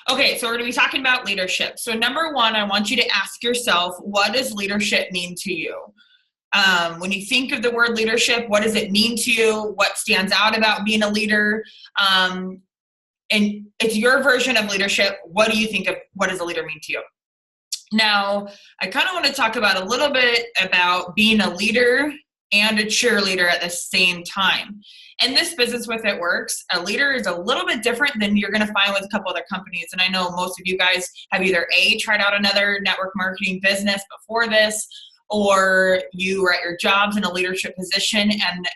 Okay, so we're going to be talking about leadership. So number one, I want you to ask yourself, what does leadership mean to you? When you think of the word leadership, what does it mean to you? What stands out about being a leader? And it's your version of leadership. What do you think of what does a leader mean to you? Now, I kind of want to talk about a little bit about being a leader and a cheerleader at the same time. In this business with It Works, a leader is a little bit different than you're going to find with a couple other companies. And I know most of you guys have either tried out another network marketing business before this, or you were at your jobs in a leadership position. And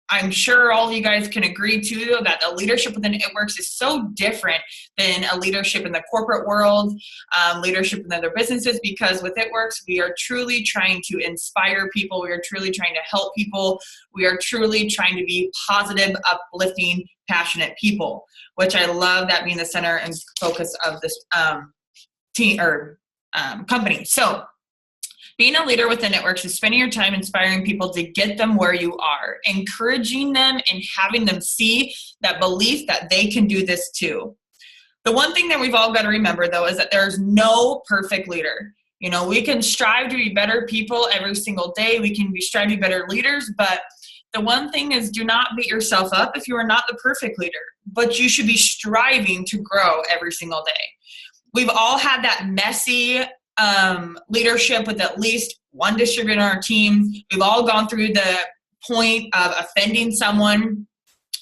I'm sure all of you guys can agree too that the leadership within It Works is so different than a leadership in the corporate world, leadership in other businesses, because with It Works, we are truly trying to inspire people. We are truly trying to help people. We are truly trying to be positive, uplifting, passionate people, which I love that being the center and focus of this team or company. So being a leader within It Works is spending your time inspiring people to get them where you are, encouraging them and having them see that belief that they can do this too. The one thing that we've all got to remember, though, is that there's no perfect leader. You know, we can strive to be better people every single day. We can strive to be better leaders, but the one thing is, do not beat yourself up if you are not the perfect leader, but you should be striving to grow every single day. We've all had that messy leadership with at least one distributor on our team. We've all gone through the point of offending someone,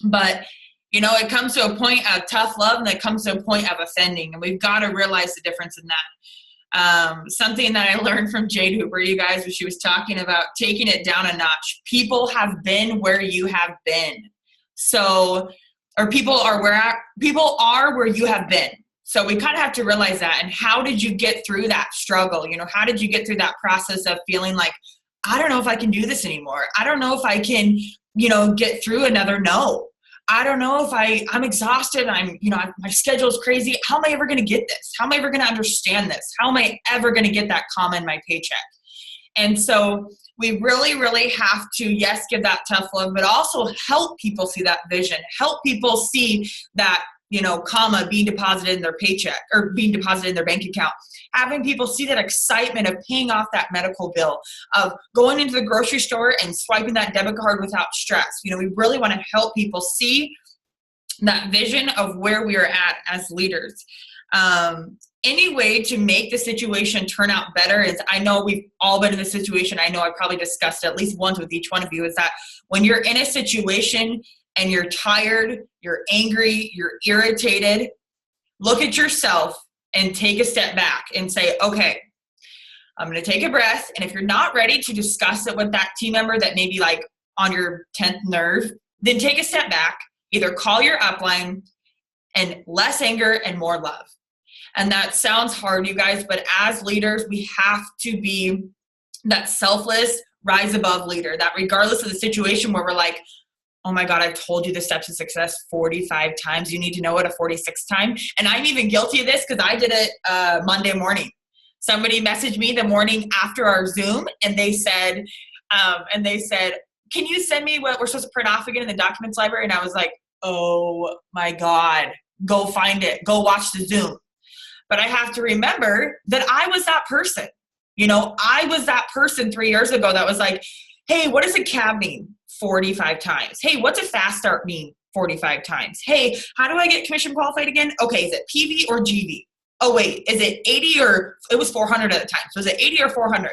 but you know, it comes to a point of tough love and it comes to a point of offending, and we've got to realize the difference in that. Something that I learned from Jade Hooper, you guys, when she was talking about taking it down a notch. People have been where you have been. So, or people are where you have been. So we kind of have to realize that. And how did you get through that struggle? You know, how did you get through that process of feeling like, I don't know if I can do this anymore. I don't know if I can, you know, get through another no. I don't know if I'm exhausted. My schedule is crazy. How am I ever going to get this? How am I ever going to understand this? How am I ever going to get that comma in my paycheck? And so we really, really have to, yes, give that tough love, but also help people see that vision, help people see that, you know, comma being deposited in their paycheck or being deposited in their bank account, having people see that excitement of paying off that medical bill, of going into the grocery store and swiping that debit card without stress. You know, we really want to help people see that vision of where we are at as leaders. Any way to make the situation turn out better is, I know we've all been in this situation. I know I probably discussed it at least once with each one of you, is that when you're in a situation and you're tired, you're angry, you're irritated, look at yourself and take a step back and say, okay, I'm going to take a breath. And if you're not ready to discuss it with that team member that may be like on your 10th nerve, then take a step back, either call your upline, and less anger and more love. And that sounds hard, you guys, but as leaders, we have to be that selfless, rise above leader, that regardless of the situation where we're like, oh my God, I've told you the steps to success 45 times. You need to know it a 46th time. And I'm even guilty of this because I did it Monday morning. Somebody messaged me the morning after our Zoom and they said, can you send me what we're supposed to print off again in the documents library? And I was like, oh my God, go find it. Go watch the Zoom. But I have to remember that I was that person. You know, I was that person 3 years ago that was like, hey, what does a cab mean? 45 times. Hey, what's a fast start mean? 45 times. Hey, how do I get commission qualified again? Okay, is it PV or GV? Oh wait, is it 80 or it was 400 at the time. So is it 80 or 400?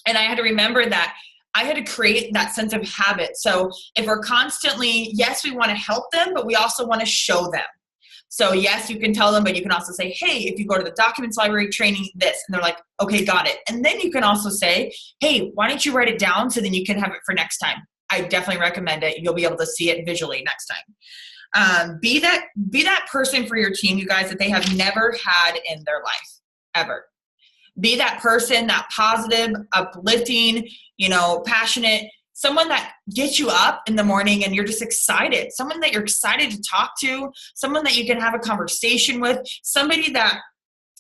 And I had to remember that I had to create that sense of habit. So if we're constantly, yes, we want to help them, but we also want to show them. So yes, you can tell them, but you can also say, hey, if you go to the documents library training this, and they're like, okay, got it. And then you can also say, hey, why don't you write it down so then you can have it for next time? I definitely recommend it. You'll be able to see it visually next time. Be that person for your team, you guys, that they have never had in their life, ever. Be that person, that positive, uplifting, you know, passionate, someone that gets you up in the morning and you're just excited, someone that you're excited to talk to, someone that you can have a conversation with, somebody that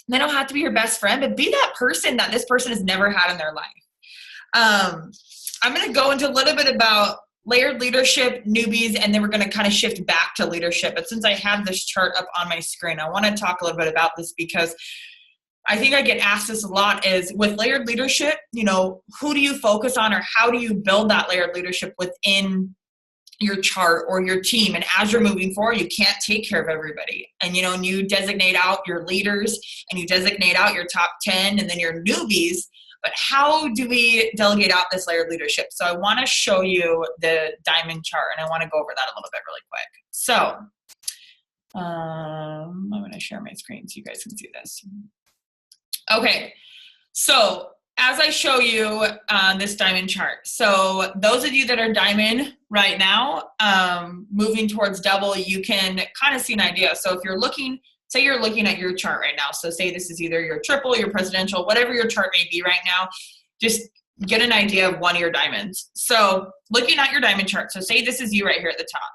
they don't have to be your best friend, but be that person that this person has never had in their life. I'm going to go into a little bit about layered leadership, newbies, and then we're going to kind of shift back to leadership. But since I have this chart up on my screen, I want to talk a little bit about this because I think I get asked this a lot is with layered leadership, who do you focus on or how do you build that layered leadership within your chart or your team? And as you're moving forward, you can't take care of everybody. And, you designate out your leaders and you designate out your top 10 and then your newbies. But how do we delegate out this layered leadership? So I want to show you the diamond chart and I want to go over that a little bit really quick. So I'm going to share my screen so you guys can see this. Okay, so as I show you this diamond chart, so those of you that are diamond right now, moving towards double, you can kind of see an idea. So if you're looking, say you're looking at your chart right now, so say this is either your triple, your presidential, whatever your chart may be right now, just get an idea of one of your diamonds. So looking at your diamond chart, so say this is you right here at the top.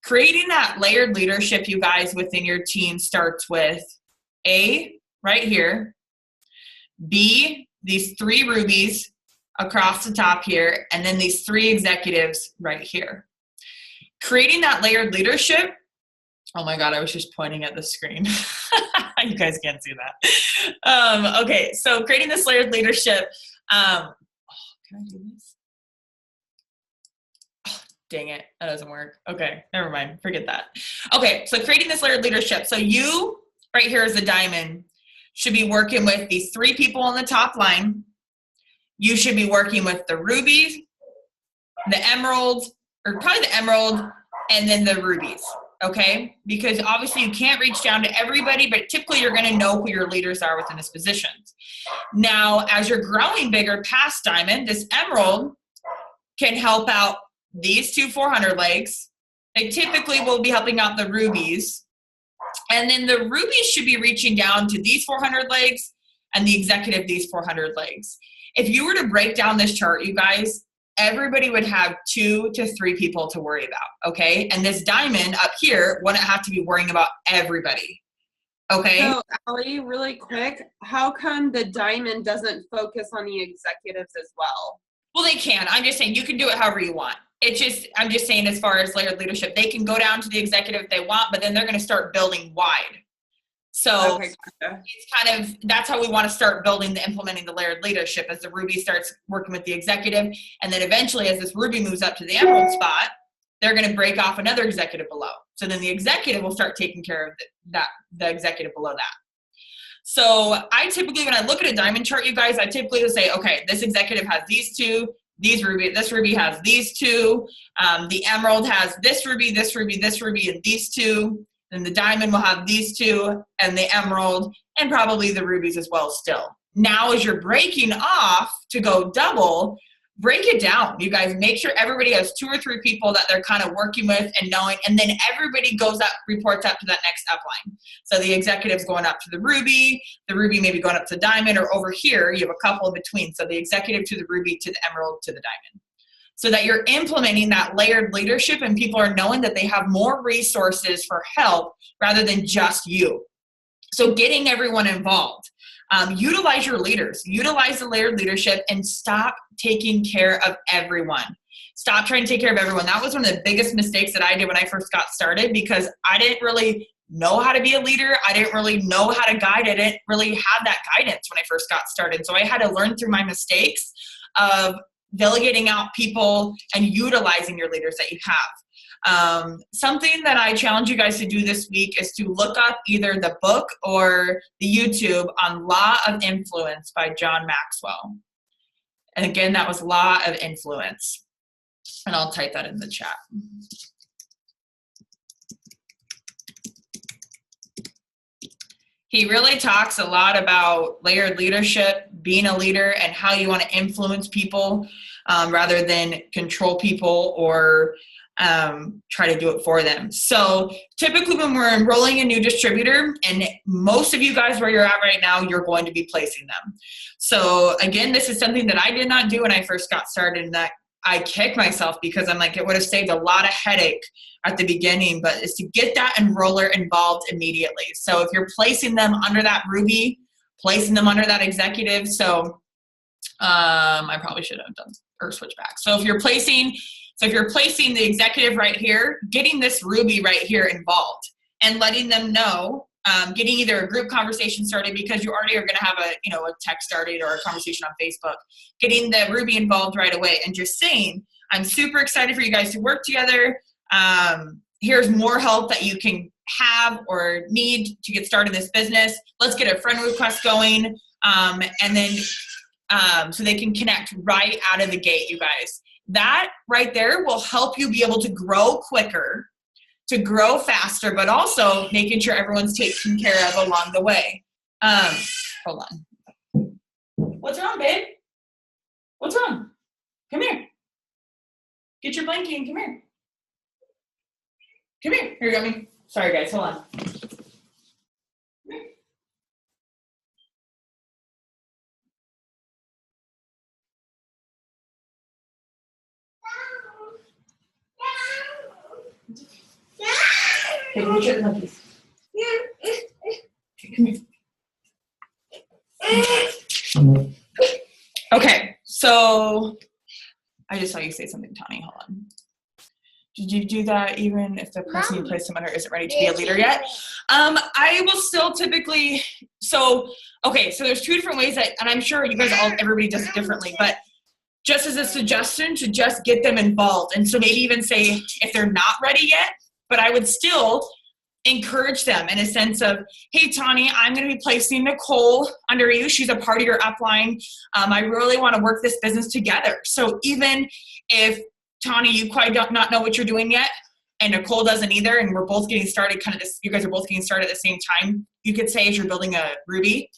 Creating that layered leadership, you guys, within your team starts with A, right here, B, these 3 rubies across the top here, and then these 3 executives right here. Creating that layered leadership, oh my God, I was just pointing at the screen. You guys can't see that. Okay, so creating this layered leadership, can I do this? Oh, dang it, that doesn't work. Okay, never mind, forget that. Okay, so creating this layered leadership. So you, right here is a diamond, should be working with these 3 people on the top line. You should be working with the rubies, the emerald, or probably the emerald, and then the rubies, okay? Because obviously you can't reach down to everybody, but typically you're gonna know who your leaders are within this position. Now, as you're growing bigger past diamond, this emerald can help out these 2 400 legs. They typically will be helping out the rubies. And then the rubies should be reaching down to these 400 legs and the executive these 400 legs. If you were to break down this chart, you guys, everybody would have 2 to 3 people to worry about, okay? And this diamond up here wouldn't have to be worrying about everybody, okay? So, Allie, really quick, how come the diamond doesn't focus on the executives as well? Well, they can. I'm just saying you can do it however you want. I'm just saying as far as layered leadership, they can go down to the executive if they want, but then they're going to start building wide. So okay, gotcha. It's kind of, that's how we want to start implementing the layered leadership as the ruby starts working with the executive. And then eventually as this ruby moves up to the emerald spot, they're going to break off another executive below. So then the executive will start taking care of the executive below that. So I typically, when I look at a diamond chart, you guys, I typically will say, okay, this executive has these 2, this ruby has these 2, the emerald has this ruby, and these 2, then the diamond will have these 2, and the emerald, and probably the rubies as well still. Now as you're breaking off to go double, break it down. You guys make sure everybody has 2 or 3 people that they're kind of working with and knowing, and then everybody goes up, reports up to that next upline. So the executive's going up to the ruby maybe going up to diamond, or over here, you have a couple in between. So the executive to the ruby, to the emerald, to the diamond. So that you're implementing that layered leadership and people are knowing that they have more resources for help rather than just you. So getting everyone involved. Utilize your leaders, utilize the layered leadership, and stop taking care of everyone. Stop trying to take care of everyone. That was one of the biggest mistakes that I did when I first got started, because I didn't really know how to be a leader. I didn't really know how to guide. I didn't really have that guidance when I first got started. So I had to learn through my mistakes of delegating out people and utilizing your leaders that you have. Something that I challenge you guys to do this week is to look up either the book or the YouTube on Law of Influence by John Maxwell. And again, that was Law of Influence. And I'll type that in the chat. He really talks a lot about layered leadership, being a leader, and how you want to influence people rather than control people or try to do it for them. So typically when we're enrolling a new distributor, and most of you guys where you're at right now, you're going to be placing them. So again, this is something that I did not do when I first got started, and that I kick myself because I'm like, it would have saved a lot of headache at the beginning, but it's to get that enroller involved immediately. So if you're placing them under that ruby, placing them under that executive. So I probably should have done or switch back. So if you're placing So if you're placing the executive right here, getting this Ruby right here involved and letting them know, getting either a group conversation started because you already are going to have a text started or a conversation on Facebook, getting the Ruby involved right away and just saying, I'm super excited for you guys to work together. Here's more help that you can have or need to get started in this business. Let's get a friend request going. And then so they can connect right out of the gate, you guys. That right there will help you be able to grow quicker, to grow faster, but also making sure everyone's taken care of along the way. Hold on. What's wrong, babe? What's wrong? Come here. Get your blankie and come here. Come here. Here you go, me. Sorry, guys. Hold on. Okay, reach out the monkeys. Okay, come here. Okay, so I just saw you say something, Tawny. Hold on. Did you do that even if the person you placed them under isn't ready to be a leader yet? I will still typically, so there's two different ways that, and I'm sure you guys everybody does it differently, but just as a suggestion to just get them involved. And so maybe even say if they're not ready yet, but I would still encourage them in a sense of, hey, Tawny, I'm going to be placing Nicole under you. She's a part of your upline. I really want to work this business together. So even if, Tawny, you quite don't not know what you're doing yet, and Nicole doesn't either, and we're both getting started you guys are both getting started at the same time, you could say as you're building a Ruby,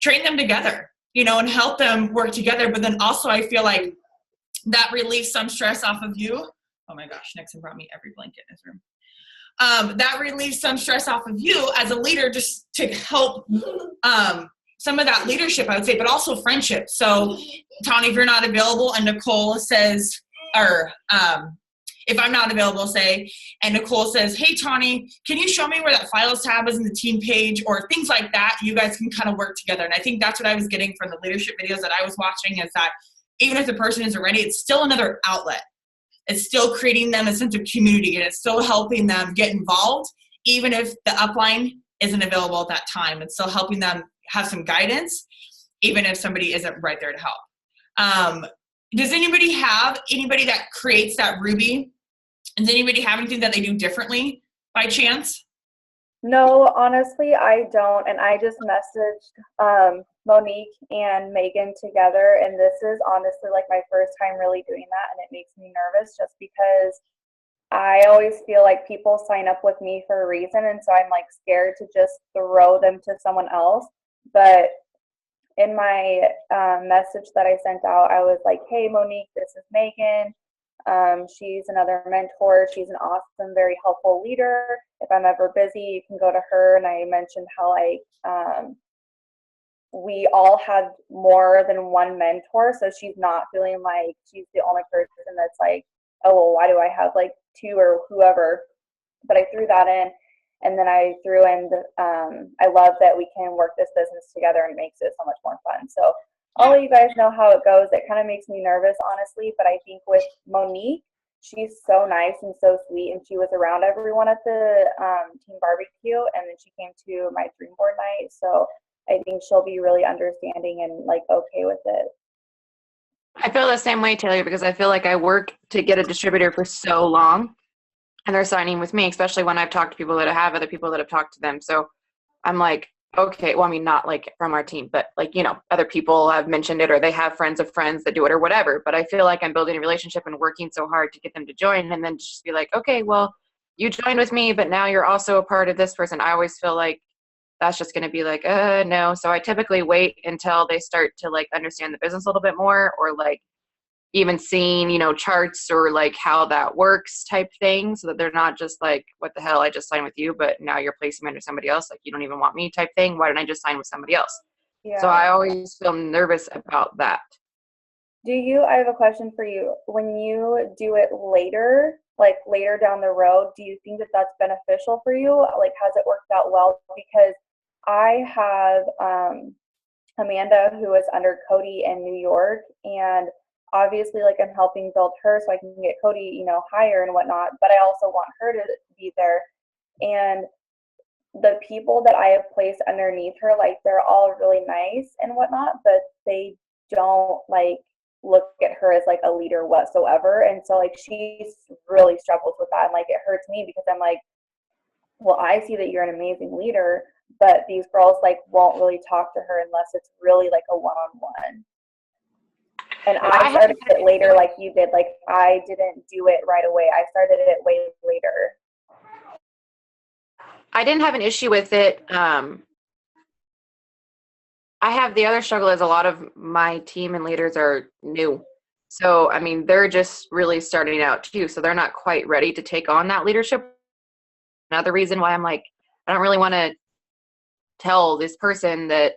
train them together, and help them work together. But then also I feel like that relieves some stress off of you. Oh my gosh, Nixon brought me every blanket in his room. That relieves some stress off of you as a leader, just to help some of that leadership, I would say, but also friendship. So, Tawny, if you're not available and Nicole says, or if I'm not available, say, and Nicole says, hey, Tawny, can you show me where that files tab is in the team page, or things like that, you guys can kind of work together. And I think that's what I was getting from the leadership videos that I was watching, is that even if the person isn't ready, it's still another outlet. It's still creating them a sense of community, and it's still helping them get involved, even if the upline isn't available at that time. It's still helping them have some guidance, even if somebody isn't right there to help. Does anybody have anybody that creates that Ruby? Does anybody have anything that they do differently by chance? No, honestly, I don't. And I just messaged Monique and Megan together. And this is honestly like my first time really doing that. And it makes me nervous just because I always feel like people sign up with me for a reason. And so I'm like scared to just throw them to someone else. But in my message that I sent out, I was like, hey, Monique, this is Megan. She's another mentor. She's an awesome, very helpful leader. If I'm ever busy, you can go to her. And I mentioned how we all have more than one mentor. So she's not feeling like she's the only person that's like, oh, well, why do I have like two or whoever? But I threw that in. And then I threw in, I love that we can work this business together, and it makes it so much more fun. So all of you guys know how it goes. It kind of makes me nervous, honestly. But I think with Monique, she's so nice and so sweet. And she was around everyone at the team barbecue. And then she came to my dream board night. So I think she'll be really understanding and like okay with it. I feel the same way, Taylor, because I feel like I work to get a distributor for so long. And they're signing with me, especially when I've talked to people that have other people that have talked to them. So I'm like, okay, well, I mean, not like from our team, but like, other people have mentioned it, or they have friends of friends that do it or whatever. But I feel like I'm building a relationship and working so hard to get them to join, and then just be like, okay, well, you joined with me, but now you're also a part of this person. I always feel like that's just going to be like, no. So I typically wait until they start to like understand the business a little bit more, or like even seeing, charts or like how that works type thing, so that they're not just like, what the hell, I just signed with you, but now you're placing me under somebody else. Like, you don't even want me type thing. Why didn't I just sign with somebody else? Yeah. So I always feel nervous about that. I have a question for you. When you do it later, like later down the road, do you think that that's beneficial for you? Like, has it worked out well? Because I have Amanda, who is under Cody in New York, and obviously like I'm helping build her so I can get Cody, you know, higher and whatnot, but I also want her to be there. And the people that I have placed underneath her, like they're all really nice and whatnot, but they don't like look at her as like a leader whatsoever. And so like she really struggles with that. And like it hurts me because I'm like, well, I see that you're an amazing leader, but these girls like won't really talk to her unless it's really like a one-on-one. And I started it later like you did. Like I didn't do it right away. I started it way later. I didn't have an issue with it. I have the other struggle is a lot of my team and leaders are new. So, I mean, they're just really starting out too. So they're not quite ready to take on that leadership. Another reason why I'm like, I don't really want to tell this person that,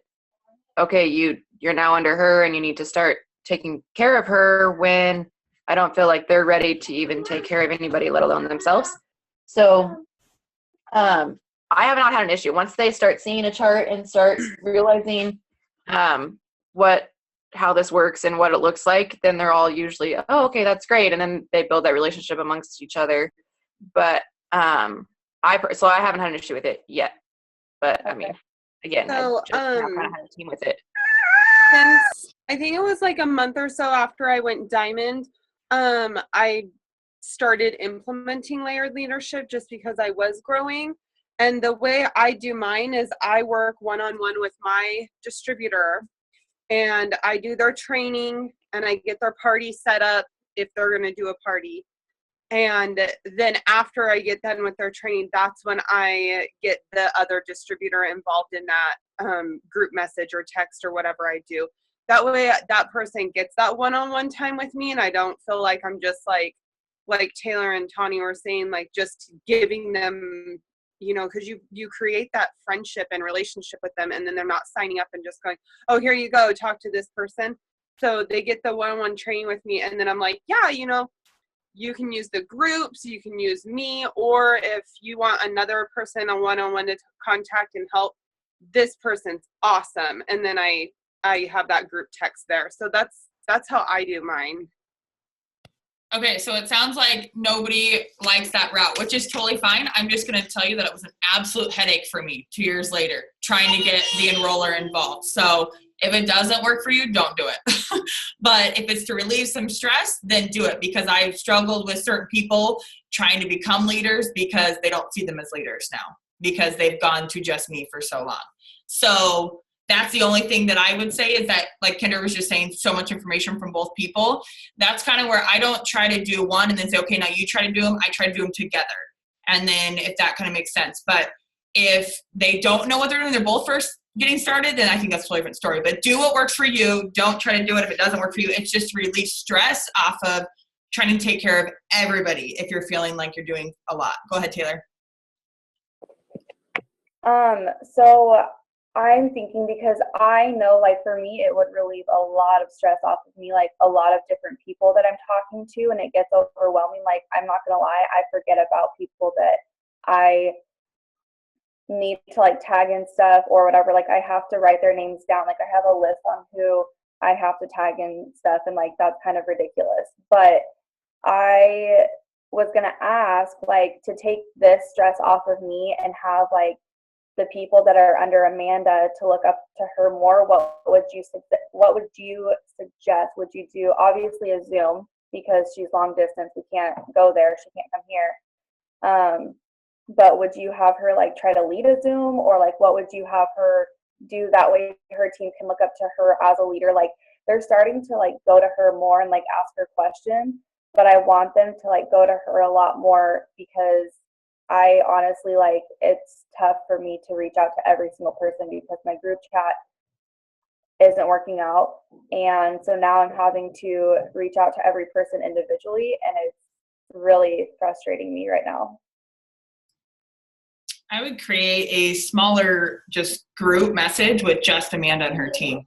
okay, you're now under her and you need to start taking care of her when I don't feel like they're ready to even take care of anybody, let alone themselves. So, I have not had an issue. Once they start seeing a chart and start realizing how this works and what it looks like, then they're all usually, oh, okay, that's great. And then they build that relationship amongst each other. But I haven't had an issue with it yet. But I mean, again, So, I just now kind of had a team with it. Since I think it was like a month or so after I went diamond, I started implementing layered leadership just because I was growing. And the way I do mine is I work one-on-one with my distributor and I do their training and I get their party set up if they're going to do a party. And then after I get done with their training, that's when I get the other distributor involved in that group message or text or whatever I do. That way that person gets that one-on-one time with me and I don't feel like I'm just like Taylor and Tawny were saying, like just giving them, you know, because you create that friendship and relationship with them and then they're not signing up and just going, oh, here you go, talk to this person. So they get the one-on-one training with me and then I'm like, yeah, you know, you can use the groups, you can use me, or if you want another person, a one-on-one to contact and help, this person's awesome. And then I have that group text there. So that's how I do mine. Okay, so it sounds like nobody likes that route, which is totally fine. I'm just going to tell you that it was an absolute headache for me 2 years later, trying to get the enroller involved. So if it doesn't work for you, don't do it. But if it's to relieve some stress, then do it, because I've struggled with certain people trying to become leaders because they don't see them as leaders now because they've gone to just me for so long. So that's the only thing that I would say is that, like Kendra was just saying, so much information from both people. That's kind of where I don't try to do one and then say, okay, now you try to do them. I try to do them together. And then if that kind of makes sense. But if they don't know what they're doing, they're both first getting started, then I think that's a totally different story. But do what works for you. Don't try to do it if it doesn't work for you. It's just to release stress off of trying to take care of everybody if you're feeling like you're doing a lot. Go ahead, Taylor. So I'm thinking, because I know, like, for me, it would relieve a lot of stress off of me, like a lot of different people that I'm talking to, and it gets overwhelming. Like, I'm not gonna lie, I forget about people that I need to like tag in stuff or whatever. Like, I have to write their names down. Like, I have a list on who I have to tag in stuff, and like that's kind of ridiculous. But I was gonna ask, like, to take this stress off of me and have like the people that are under Amanda to look up to her more. What would you suggest? Would you do obviously a Zoom because she's long distance? We can't go there. She can't come here. But would you have her like try to lead a Zoom, or like what would you have her do? That way her team can look up to her as a leader. Like, they're starting to like go to her more and like ask her questions, but I want them to like go to her a lot more, because I honestly, like, it's tough for me to reach out to every single person because my group chat isn't working out. And so now I'm having to reach out to every person individually, and it's really frustrating me right now. I would create a smaller just group message with just Amanda and her team.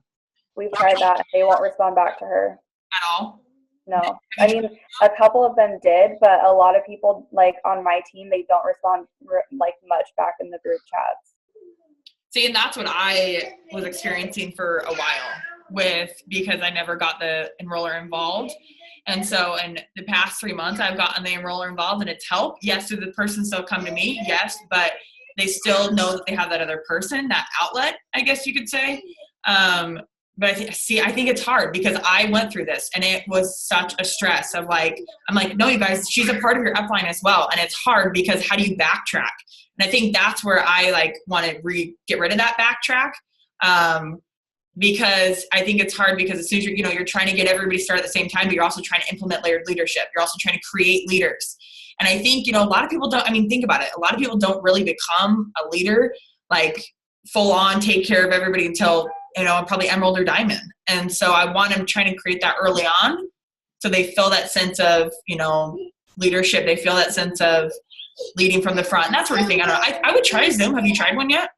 We've tried that. They won't respond back to her At all? No. I mean, a couple of them did, but a lot of people, like, on my team, they don't respond like much back in the group chats. See, and that's what I was experiencing for a while. because I never got the enroller involved. And so in the past 3 months, I've gotten the enroller involved and it's helped. Yes, did the person still come to me? Yes, but they still know that they have that other person, that outlet, I guess you could say. But I think it's hard because I went through this and it was such a stress of like, I'm like, no, you guys, she's a part of your upline as well. And it's hard because how do you backtrack? And I think that's where I like want to get rid of that backtrack. Because I think it's hard because as soon as you're trying to get everybody started at the same time, but you're also trying to implement layered leadership. You're also trying to create leaders. And I think, a lot of people think about it. A lot of people don't really become a leader, like full on take care of everybody until, probably emerald or diamond. And so I want them trying to create that early on. So they feel that sense of, leadership. They feel that sense of leading from the front and that sort of thing. I don't know. I would try Zoom. Have you tried one yet?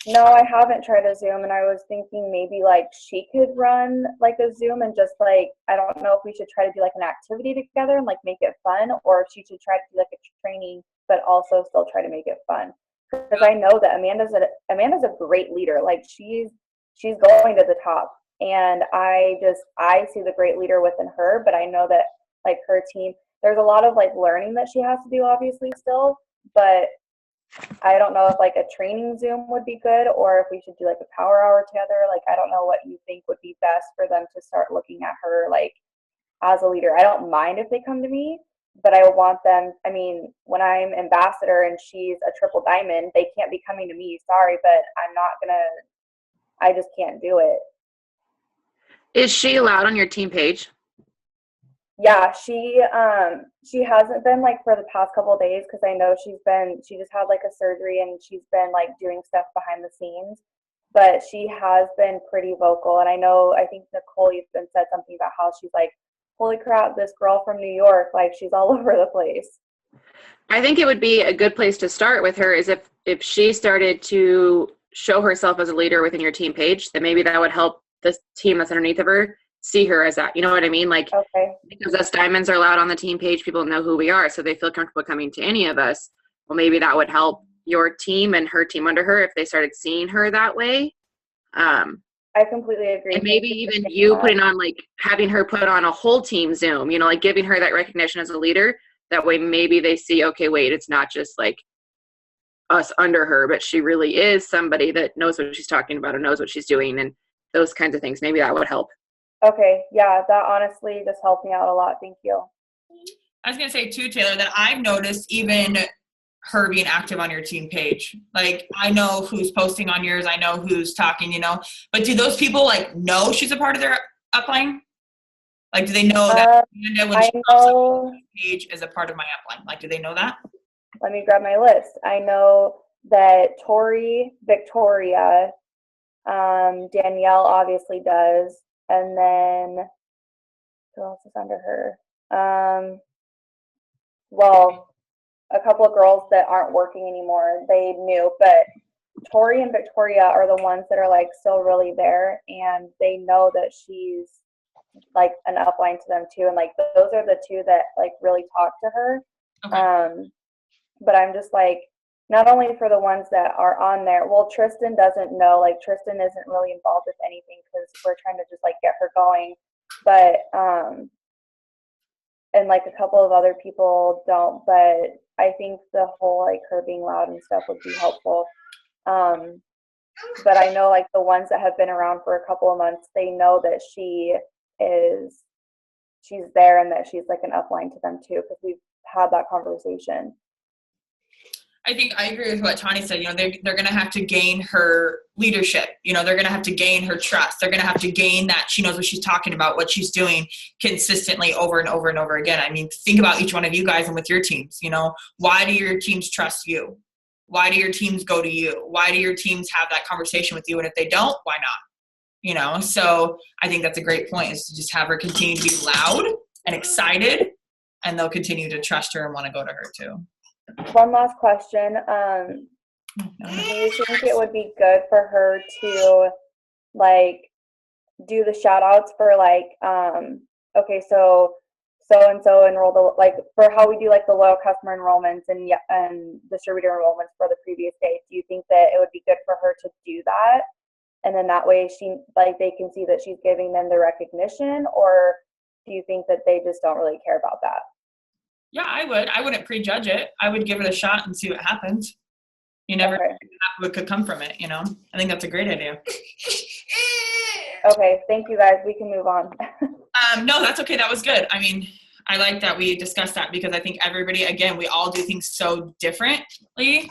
No, I haven't tried a Zoom, and I was thinking maybe like she could run like a Zoom and just like, I don't know if we should try to do like an activity together and like make it fun, or if she should try to do like a training, but also still try to make it fun. Because I know that Amanda's a great leader. Like she's going to the top, and I see the great leader within her, but I know that like her team, there's a lot of like learning that she has to do obviously still, but I don't know if like a training Zoom would be good or if we should do like a power hour together. Like, I don't know what you think would be best for them to start looking at her like as a leader. I don't mind if they come to me, but I want them, when I'm ambassador and she's a triple diamond, they can't be coming to me. Sorry, but I just can't do it. Is she allowed on your team page? Yeah, she hasn't been like for the past couple of days because I know she just had like a surgery and she's been like doing stuff behind the scenes, but she has been pretty vocal. And I think Nicole even said something about how she's like, holy crap, this girl from New York, like she's all over the place. I think it would be a good place to start with her is if she started to show herself as a leader within your team page, then maybe that would help the team that's underneath of her see her as that. You know what I mean? Like, okay. Because us diamonds are allowed on the team page, people know who we are, so they feel comfortable coming to any of us. Well, maybe that would help your team and her team under her if they started seeing her that way. I completely agree. And maybe even you putting on, like, having her put on a whole team Zoom, like giving her that recognition as a leader. That way maybe they see, okay, wait, it's not just like us under her, but she really is somebody that knows what she's talking about and knows what she's doing and those kinds of things. Maybe that would help. Okay, yeah, that honestly just helped me out a lot. Thank you. I was going to say too, Taylor, that I've noticed even her being active on your team page. Like, I know who's posting on yours. I know who's talking, but do those people like know she's a part of their upline? Like, do they know that Amanda, when she posts on the page, is a part of my upline? Like, do they know that? Let me grab my list. I know that Tori, Victoria, Danielle obviously does. And then who else is under her? Well, a couple of girls that aren't working anymore, they knew, but Tori and Victoria are the ones that are like still really there, and they know that she's like an upline to them too. And like those are the two that like really talk to her. Okay. But I'm just like, not only for the ones that are on there, well, Tristan doesn't know, like Tristan isn't really involved with anything because we're trying to just like get her going. But, and like a couple of other people don't, but I think the whole like her being loud and stuff would be helpful. But I know like the ones that have been around for a couple of months, they know that she's there and that she's like an upline to them too, because we've had that conversation. I think I agree with what Tani said. They're going to have to gain her leadership. They're going to have to gain her trust. They're going to have to gain that she knows what she's talking about, what she's doing consistently over and over and over again. Think about each one of you guys and with your teams. Why do your teams trust you? Why do your teams go to you? Why do your teams have that conversation with you? And if they don't, why not? So I think that's a great point, is to just have her continue to be loud and excited, and they'll continue to trust her and want to go to her too. One last question. Do you think it would be good for her to like do the shout outs for like, okay, so and so enrolled, like for how we do like the loyal customer enrollments and distributor enrollments for the previous day? Do you think that it would be good for her to do that? and then that way they can see that she's giving them the recognition, or do you think that they just don't really care about that? Yeah, I wouldn't prejudge it. I would give it a shot and see what happens. You never know what could come from it, you know? I think that's a great idea. Okay, thank you guys. We can move on. No, that's okay. That was good. I mean, I like that we discussed that because I think everybody, again, we all do things so differently.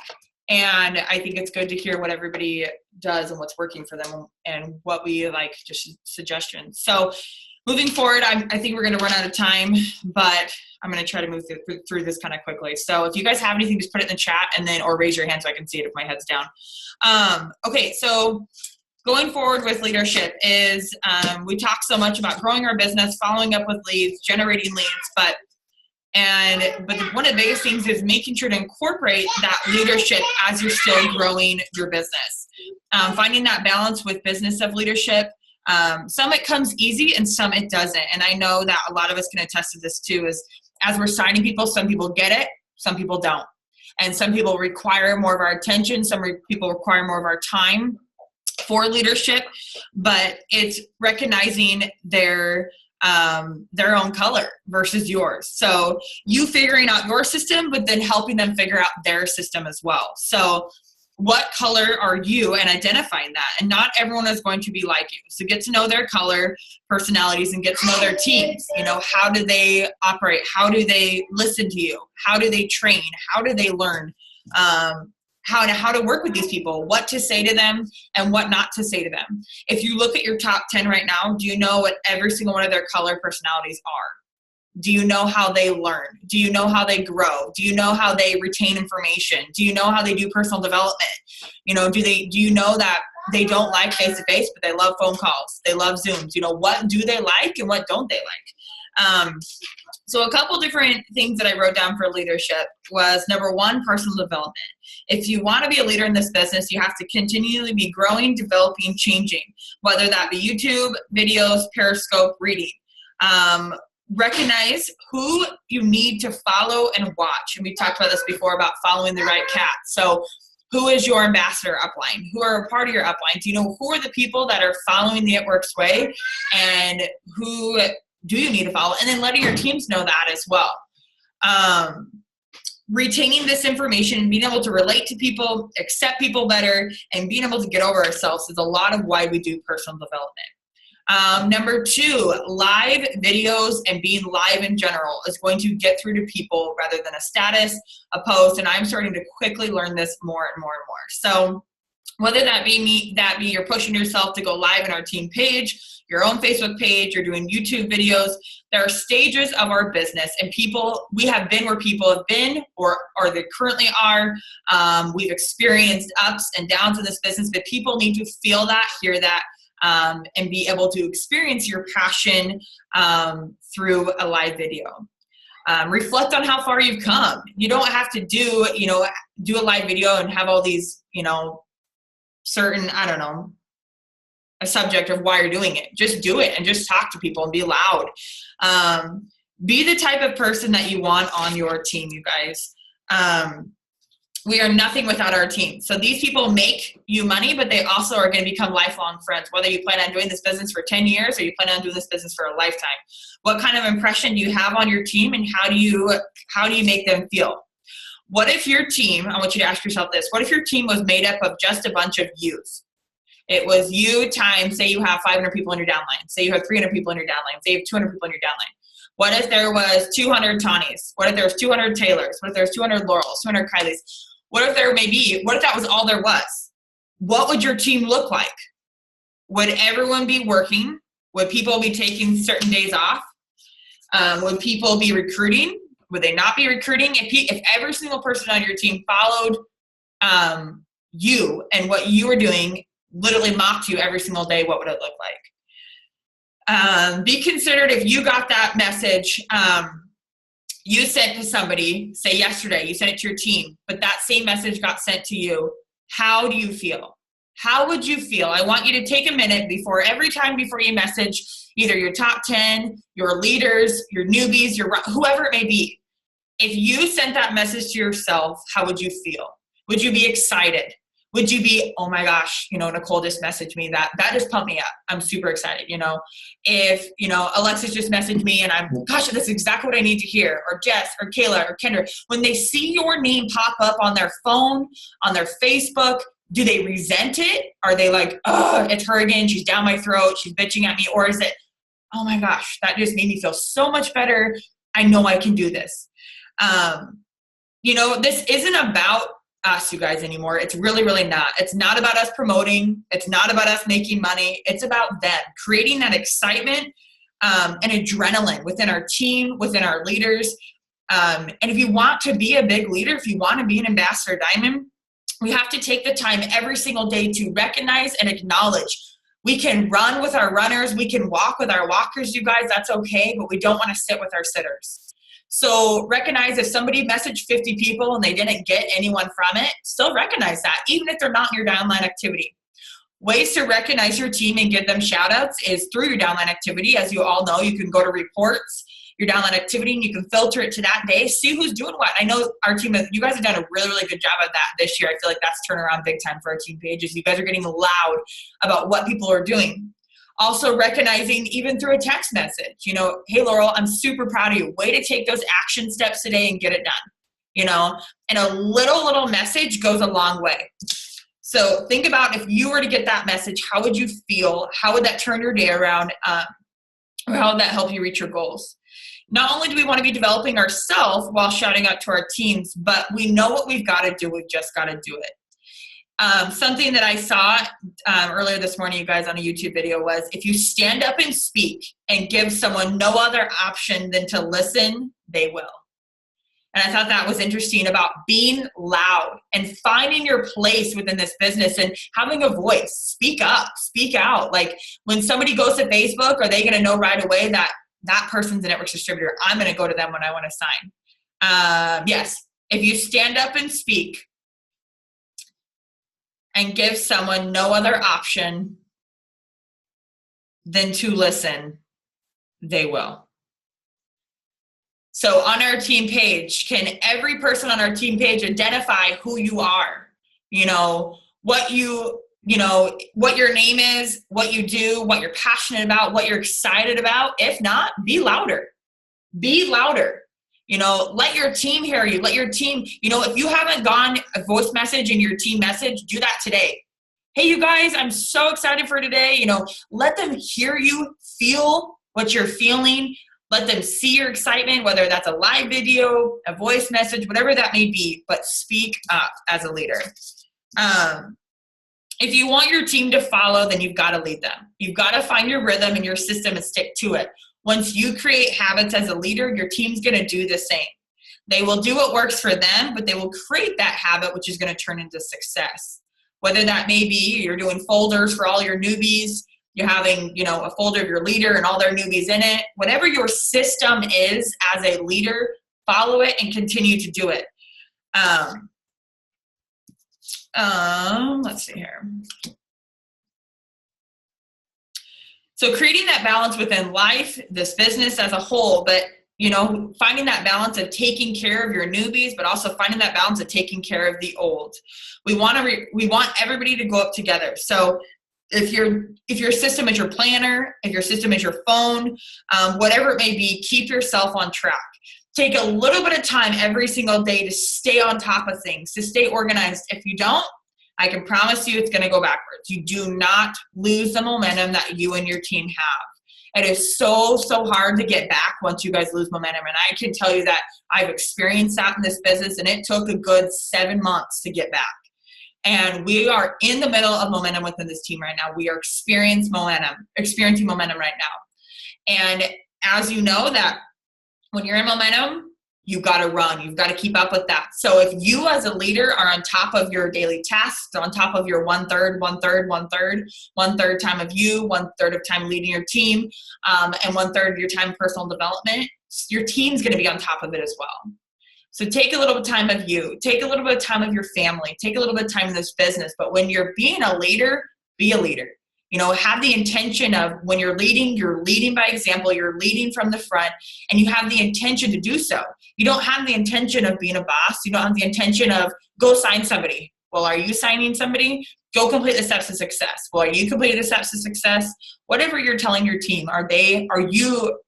And I think it's good to hear what everybody does and what's working for them and what we like, just suggestions. So moving forward, I think we're going to run out of time, but I'm going to try to move through this kind of quickly. So if you guys have anything, just put it in the chat or raise your hand so I can see it if my head's down. Okay, so going forward with leadership is we talk so much about growing our business, following up with leads, generating leads, but one of the biggest things is making sure to incorporate that leadership as you're still growing your business. Finding that balance with business of leadership. Some it comes easy and some it doesn't. And I know that a lot of us can attest to this too, is as we're signing people, some people get it, some people don't. And some people require more of our attention. Some people require more of our time for leadership, but it's recognizing their own color versus yours. So you figuring out your system, but then helping them figure out their system as well. So what color are you, and identifying that. And not everyone is going to be like you. So get to know their color, personalities, and get to know their teams. You know, how do they operate? How do they listen to you? How do they train? How do they learn? How to work with these people, what to say to them and what not to say to them. If you look at your top 10 right now, do you know what every single one of their color personalities are? Do you know how they learn? Do you know how they grow? Do you know how they retain information? Do you know how they do personal development? You know, do you know that they don't like face-to-face, but they love phone calls? They love Zooms. You know, what do they like and what don't they like? So a couple different things that I wrote down for leadership was, number one, personal development. If you want to be a leader in this business, you have to continually be growing, developing, changing, whether that be YouTube, videos, Periscope, reading. Recognize who you need to follow and watch. And we talked about this before about following the right cat. So who is your ambassador upline? Who are a part of your upline? Do you know who are the people that are following the It Works way, and who do you need to follow? And then letting your teams know that as well. Retaining this information and being able to relate to people, accept people better, and being able to get over ourselves is a lot of why we do personal development. Number two, live videos and being live in general is going to get through to people rather than a status, a post, and I'm starting to quickly learn this more and more and more. So whether that be you're pushing yourself to go live in our team page, your own Facebook page, you're doing YouTube videos, there are stages of our business, and we have been where people have been or they currently are. We've experienced ups and downs in this business, but people need to feel that, hear that, and be able to experience your passion through a live video. Reflect on how far you've come. You don't have to do a live video and have all these, certain, a subject of why you're doing it. Just do it and just talk to people and be loud. Be the type of person that you want on your team, you guys. We are nothing without our team. So these people make you money, but they also are going to become lifelong friends, whether you plan on doing this business for 10 years or you plan on doing this business for a lifetime. What kind of impression do you have on your team, and how do you make them feel? What if your team, I want you to ask yourself this, what if your team was made up of just a bunch of yous? It was you times, say you have 500 people in your downline, say you have 300 people in your downline, say you have 200 people in your downline. What if there was 200 Tawnies? What if there was 200 Taylors? What if there was 200 Laurels, 200 Kylies? What if that was all there was? What would your team look like? Would everyone be working? Would people be taking certain days off? Would people be recruiting? Would they not be recruiting? If every single person on your team followed you and what you were doing, literally mocked you every single day, what would it look like? Be considered if you got that message you sent to somebody, say yesterday, you sent it to your team, but that same message got sent to you. How do you feel? How would you feel? I want you to take a minute every time before you message either your top 10, your leaders, your newbies, whoever it may be. If you sent that message to yourself, how would you feel? Would you be excited? Would you be, oh my gosh, Nicole just messaged me, that just pumped me up. I'm super excited. If, Alexis just messaged me and I'm, gosh, that's exactly what I need to hear, or Jess or Kayla or Kendra, when they see your name pop up on their phone, on their Facebook, do they resent it? Are they like, oh, it's her again, she's down my throat, she's bitching at me? Or is it, oh my gosh, that just made me feel so much better. I know I can do this. This isn't about us, you guys, anymore. It's really, really not. It's not about us promoting. It's not about us making money. It's about them creating that excitement and adrenaline within our team, within our leaders. And if you want to be a big leader, if you want to be an ambassador diamond, we have to take the time every single day to recognize and acknowledge. We can run with our runners. We can walk with our walkers, you guys. That's okay. But we don't want to sit with our sitters. So recognize if somebody messaged 50 people and they didn't get anyone from it, still recognize that, even if they're not in your downline activity. Ways to recognize your team and give them shout outs is through your downline activity. As you all know, you can go to reports, your downline activity, and you can filter it to that day, see who's doing what. I know our team, you guys have done a really, really good job of that this year. I feel like that's turned around big time for our team pages. You guys are getting loud about what people are doing. Also recognizing even through a text message, hey, Laurel, I'm super proud of you. Way to take those action steps today and get it done, and a little message goes a long way. So think about if you were to get that message, how would you feel? How would that turn your day around? Or how would that help you reach your goals? Not only do we want to be developing ourselves while shouting out to our teams, but we know what we've got to do. We've just got to do it. Something that I saw earlier this morning, you guys, on a YouTube video was, if you stand up and speak and give someone no other option than to listen, they will. And I thought that was interesting about being loud and finding your place within this business and having a voice. Speak up, speak out. Like when somebody goes to Facebook, are they going to know right away that that person's a network distributor? I'm going to go to them when I want to sign. Yes, if you stand up and speak and give someone no other option than to listen, they will. So on our team page, can every person on our team page identify who you are? What your name is, what you do, what you're passionate about, what you're excited about. If not, be louder. Be louder. Let your team hear you. Let your team, if you haven't gone a voice message in your team message, do that today. Hey, you guys, I'm so excited for today. Let them hear you, feel what you're feeling. Let them see your excitement, whether that's a live video, a voice message, whatever that may be, but speak up as a leader. If you want your team to follow, then you've got to lead them. You've got to find your rhythm and your system and stick to it. Once you create habits as a leader, your team's going to do the same. They will do what works for them, but they will create that habit, which is going to turn into success. Whether that may be you're doing folders for all your newbies, you're having, a folder of your leader and all their newbies in it. Whatever your system is as a leader, follow it and continue to do it. Let's see here. So creating that balance within life, this business as a whole, but finding that balance of taking care of your newbies, but also finding that balance of taking care of the old. We want everybody to go up together. So if your system is your planner, if your system is your phone, whatever it may be, keep yourself on track. Take a little bit of time every single day to stay on top of things, to stay organized. If you don't, I can promise you it's going to go backwards. You do not lose the momentum that you and your team have. It is so hard to get back once you guys lose momentum. And I can tell you that I've experienced that in this business, and it took a good 7 months to get back. And we are in the middle of momentum within this team right now. We are experiencing momentum right now. And as you know, that when you're in momentum, you've got to run. You've got to keep up with that. So if you as a leader are on top of your daily tasks, on top of your one third time of you, 1/3 of time leading your team, and 1/3 of your time personal development, your team's going to be on top of it as well. So take a little bit of time of you, take a little bit of time of your family, take a little bit of time in this business. But when you're being a leader, be a leader. Have the intention of when you're leading by example, you're leading from the front, and you have the intention to do so. You don't have the intention of being a boss. You don't have the intention of go sign somebody. Well, are you signing somebody? Go complete the steps to success. Well, are you completing the steps to success? Whatever you're telling your team, are you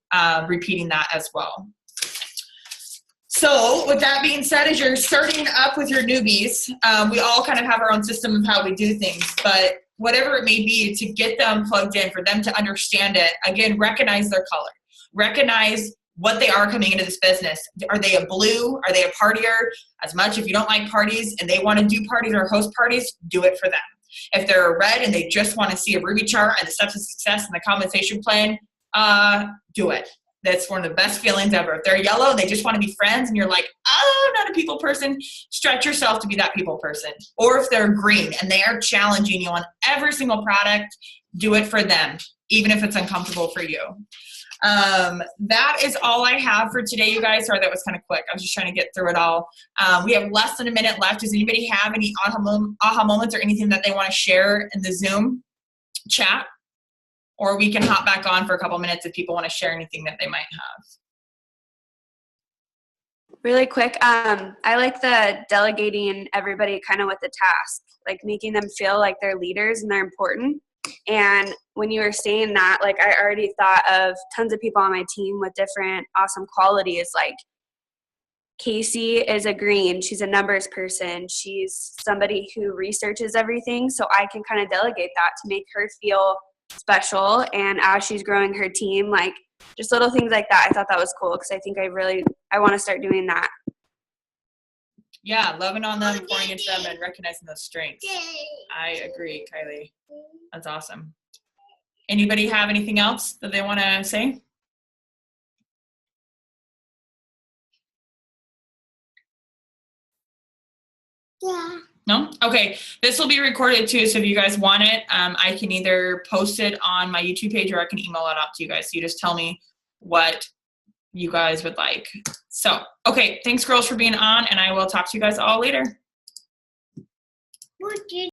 repeating that as well? So with that being said, as you're starting up with your newbies, we all kind of have our own system of how we do things, but whatever it may be, to get them plugged in, for them to understand it, again, recognize their color. Recognize what they are coming into this business. Are they a blue? Are they a partier? As much, if you don't like parties and they want to do parties or host parties, do it for them. If they're a red and they just want to see a Ruby chart and the steps of success and the compensation plan, do it. That's one of the best feelings ever. If they're yellow and they just want to be friends and you're like, oh, not a people person, stretch yourself to be that people person. Or if they're green and they are challenging you on every single product, do it for them, even if it's uncomfortable for you. That is all I have for today, you guys. Sorry, that was kind of quick. I was just trying to get through it all. We have less than a minute left. Does anybody have any aha moments or anything that they want to share in the Zoom chat? Or we can hop back on for a couple minutes if people want to share anything that they might have. Really quick, I like the delegating everybody kind of with the task, like making them feel like they're leaders and they're important. And when you were saying that, like, I already thought of tons of people on my team with different awesome qualities. Like Casey is a green. She's a numbers person. She's somebody who researches everything. So I can kind of delegate that to make her feel special. And as she's growing her team, like just little things like that, I thought that was cool, because I think I want to start doing that. Yeah, loving on them, pouring into them, and recognizing those strengths. I agree, Kylie. That's awesome. Anybody have anything else that they want to say? Yeah. No? Okay. This will be recorded too, so if you guys want it, I can either post it on my YouTube page or I can email it out to you guys. So you just tell me what you guys would like. So, okay. Thanks, girls, for being on, and I will talk to you guys all later. What did